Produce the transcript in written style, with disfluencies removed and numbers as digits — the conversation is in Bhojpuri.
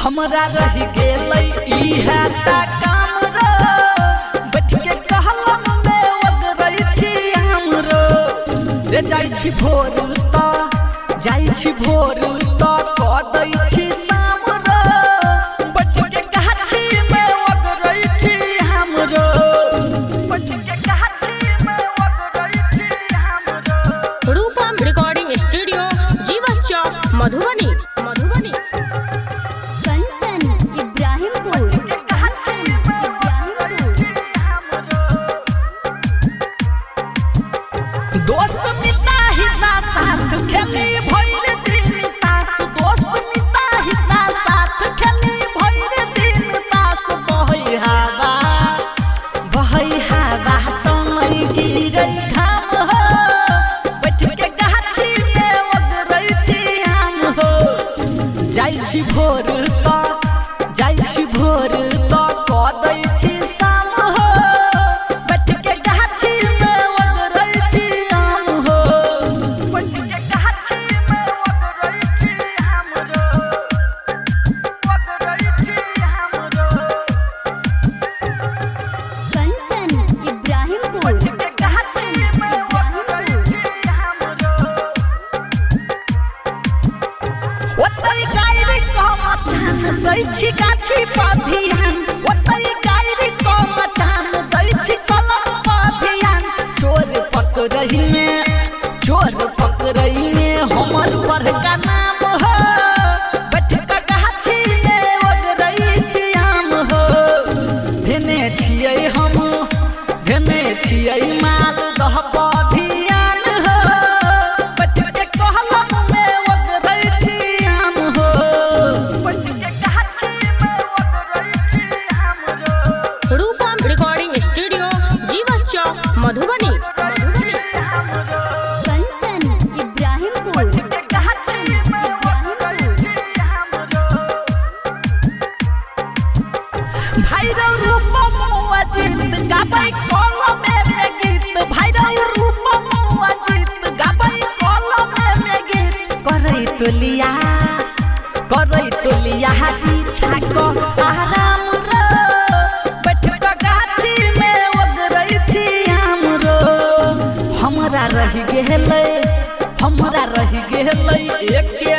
हमरा रही गेलै इहे ता काम रो बैठ के कहलम में ओगरै छी हमरो रे जाइ छी भोर त क दै छी शाम रो बैठ के गाछी में ओगरै छी हमरो बैठ के गाछी में ओगरै छी हमरो। रूपम रिकॉर्डिंग स्टूडियो जीवन चौक मधुबनी। दोस्त मिता हिता साथ खेली भइर दिन तास दोस्त मिता हिता साथ खेली भइर दिन तास बहै हवा त मई गिरै घाम हो बैठ के गाछी में ओगरै छी हम हो जाइ छी भोर त क दै छी शाम हो बैठ के गाछी में ओगरै छी हम हो बैठ के गाछी में ओगरै छी हमरो ओगरै छी हमरो। कंचन इब्राहिमपुर ओतै गायरी कम चान दै छी गाछी पधियान ओतै गायरी कम चान दै छी कलम पधियान चोर पकड़ई में हमर बड़का नाम हो बैठ के गाछी में ओगरै छी हम हो धेने छियै माल दह पधियान हो बैठ के कहलम में ओगरै छी हम हो बैठ के गाछी में ओगरै छी हमरो। रूपम रिकॉर्डिंग स्टूडियो जीवन चौक मधुबनी। कंचन इब्राहिमपुर भैरव रूपम अजित गाबै कलमे में गीत भैरव रूपम अजित गाबै कलमे में गीत करै तोलिया इच्छा क आराम रो बैठ के गाछी में ओगरै छी हमरो हमरा रही गेलै एके